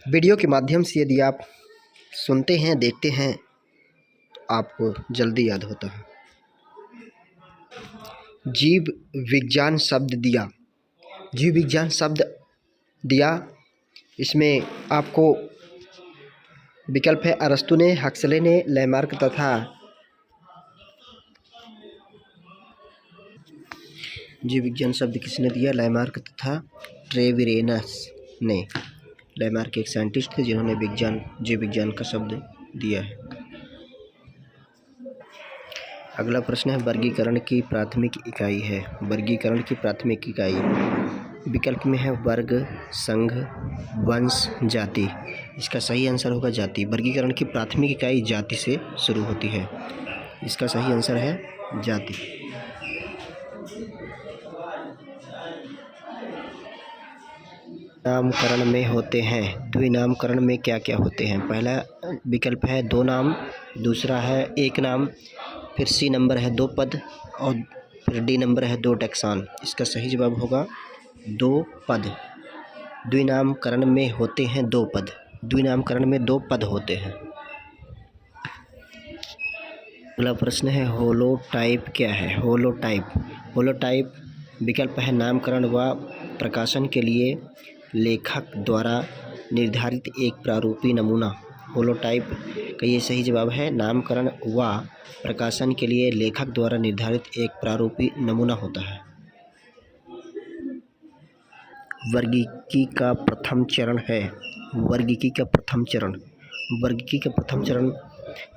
Video के माध्यम से यदि आप सुनते हैं, देखते हैं, आपको जल्दी याद होता है। जीव विज्ञान शब्द दिया। जीव विज्ञान शब्द दिया, इसमें आपको विकल्प है अरस्तु ने, हक्सले ने, लैमार्क तथा जीव विज्ञान शब्द किसने दिया? लैमार्क तथा ट्रेविरेनस ने। लैमार्क एक साइंटिस्ट थे जिन्होंने जीव विज्ञान का शब्द दिया है। अगला प्रश्न है वर्गीकरण की प्राथमिक इकाई है। वर्गीकरण की प्राथमिक इकाई विकल्प में है वर्ग, संघ, वंश, जाति। इसका सही आंसर होगा जाति। वर्गीकरण की प्राथमिक इकाई जाति से शुरू होती है। इसका सही आंसर है जाति। नामकरण में होते हैं। द्विनामकरण में क्या क्या होते हैं? पहला विकल्प है दो नाम, दूसरा है एक नाम, फिर सी नंबर है दो पद और फिर डी नंबर है दो टैक्सान। इसका सही जवाब होगा दो पद। द्विनामकरण में होते हैं दो पद। द्विनामकरण में दो पद होते हैं। अगला प्रश्न है होलोटाइप क्या है? होलोटाइप विकल्प है नामकरण व प्रकाशन के लिए लेखक द्वारा निर्धारित एक प्रारूपी नमूना। होलोटाइप का ये सही जवाब है। नामकरण व प्रकाशन के लिए लेखक द्वारा निर्धारित एक प्रारूपी नमूना होता है। वर्गीकी का प्रथम चरण है। वर्गीकी का प्रथम चरण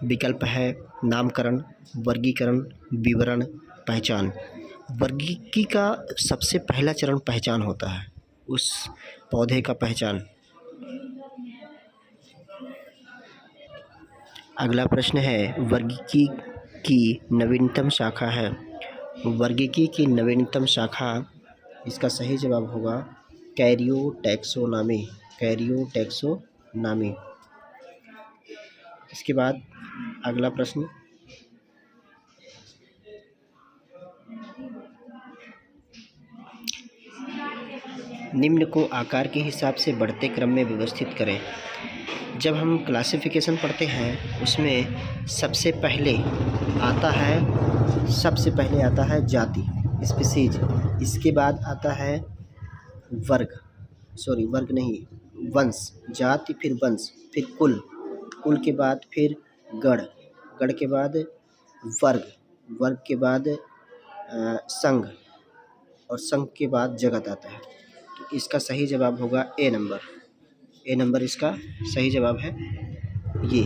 विकल्प है नामकरण, वर्गीकरण, विवरण, पहचान। वर्गीकी का सबसे पहला चरण पहचान होता है, उस पौधे का पहचान। अगला प्रश्न है वर्गीकी की नवीनतम शाखा है। वर्गीकी की नवीनतम शाखा, इसका सही जवाब होगा कैरियोटैक्सोनॉमी। इसके बाद अगला प्रश्न निम्न को आकार के हिसाब से बढ़ते क्रम में व्यवस्थित करें। जब हम क्लासिफिकेशन पढ़ते हैं उसमें सबसे पहले आता है जाति, स्पीसीज। इसके बाद आता है वंश, जाति फिर वंश, फिर कुल के बाद फिर गण के बाद वर्ग के बाद संघ और संघ के बाद जगत आता है। तो इसका सही जवाब होगा ए नंबर इसका सही जवाब है ये।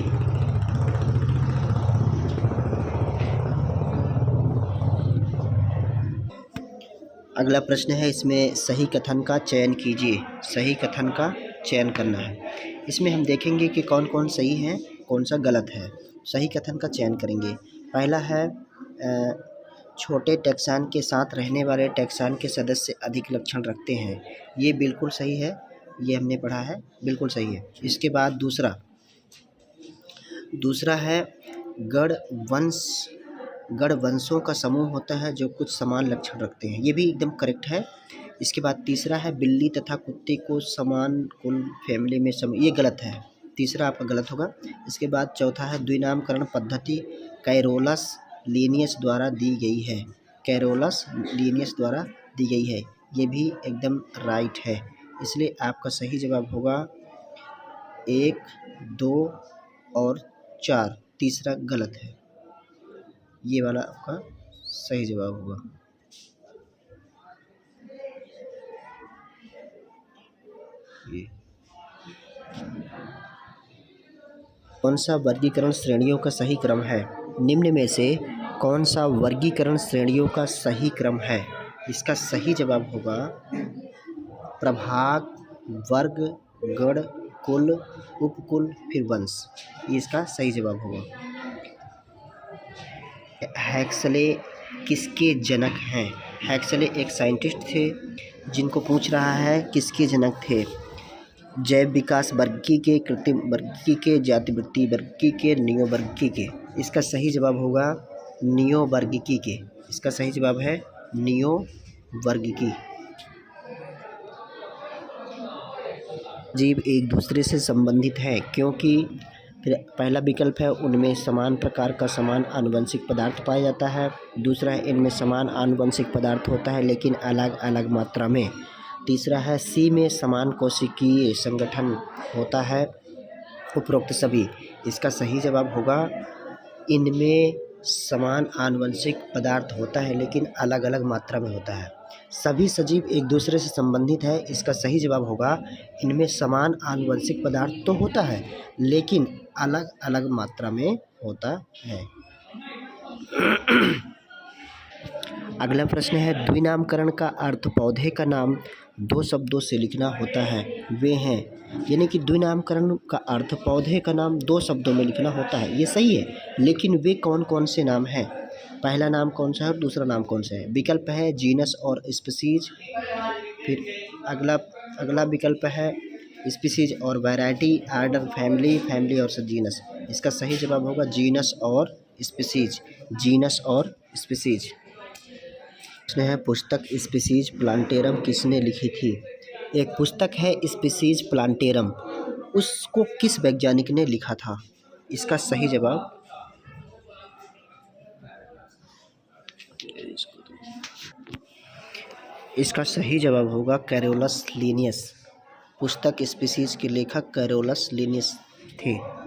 अगला प्रश्न है, इसमें सही कथन का चयन कीजिए। सही कथन का चयन करना है। इसमें हम देखेंगे कि कौन कौन सही है, कौन सा गलत है। सही कथन का चयन करेंगे। पहला है छोटे टैक्सान के साथ रहने वाले टैक्सान के सदस्य अधिक लक्षण रखते हैं। ये बिल्कुल सही है, ये हमने पढ़ा है, बिल्कुल सही है। इसके बाद दूसरा है गण वंशों का समूह होता है जो कुछ समान लक्षण रखते हैं। ये भी एकदम करेक्ट है। इसके बाद तीसरा है बिल्ली तथा कुत्ते को समान कुल फैमिली में ये गलत है, तीसरा आपका गलत होगा। इसके बाद चौथा है द्विनामकरण पद्धति कैरोलस लीनियस द्वारा दी गई है। ये भी एकदम राइट है। इसलिए आपका सही जवाब होगा 1, 2 और 4। तीसरा गलत है, ये वाला आपका सही जवाब होगा। ये कौन सा वर्गीकरण श्रेणियों का सही क्रम है? निम्न में से कौन सा वर्गीकरण श्रेणियों का सही क्रम है? इसका सही जवाब होगा प्रभाग, वर्ग, गण, कुल, उपकुल फिर वंश। ये इसका सही जवाब होगा। हैक्सले किसके जनक हैं? हैक्सले एक साइंटिस्ट थे जिनको पूछ रहा है किसके जनक थे। जैव विकास वर्गीकी के, कृत्रिम वर्गीकी के, जातिवृत्ति वर्गीकी के, नियोवर्गीकी के। इसका सही जवाब होगा नियोवर्गीकी के। इसका सही जवाब है नियोवर्गीकी। जीव एक दूसरे से संबंधित हैं क्योंकि फिर पहला विकल्प है उनमें समान प्रकार का समान आनुवंशिक पदार्थ पाया जाता है। दूसरा है इनमें समान आनुवंशिक पदार्थ होता है लेकिन अलग अलग मात्रा में। तीसरा है सी में समान कोशिकीय संगठन होता है। उपरोक्त सभी। इसका सही जवाब होगा इनमें समान आनुवंशिक पदार्थ होता है लेकिन अलग अलग मात्रा में होता है। सभी सजीव एक दूसरे से संबंधित है। इसका सही जवाब होगा इनमें समान आनुवंशिक पदार्थ तो होता है लेकिन अलग अलग मात्रा में होता है। अगला प्रश्न है द्विनामकरण का अर्थ पौधे का नाम दो शब्दों से लिखना होता है। वे हैं, यानी कि द्विनामकरण का अर्थ पौधे का नाम दो शब्दों में लिखना होता है, ये सही है, लेकिन वे कौन कौन से नाम हैं? पहला नाम कौन सा है और दूसरा नाम कौन सा है? विकल्प है जीनस और स्पीसीज। फिर अगला विकल्प है स्पीसीज और वैरायटी, आर्डर फैमिली, फैमिली और जीनस। इसका सही जवाब होगा जीनस और स्पीसीज। जीनस और स्पीसीज। प्रश्न है पुस्तक स्पीसीज प्लांटेरम किसने लिखी थी? एक पुस्तक है स्पीसीज प्लांटेरम, उसको किस वैज्ञानिक ने लिखा था? इसका सही जवाब होगा कैरोलस लिनियस। पुस्तक स्पीसीज के लेखक कैरोलस लिनियस थे।